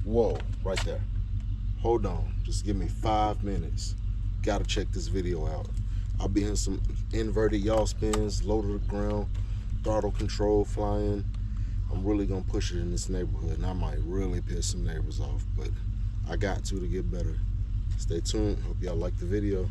Whoa, right there. Hold on, just give me 5 minutes. Gotta check this video out. I'll be in some inverted yaw spins, low to the ground, throttle control flying. I'm really gonna push it in this neighborhood, and I might really piss some neighbors off, but I got to get better. Stay tuned. Hope y'all like the video.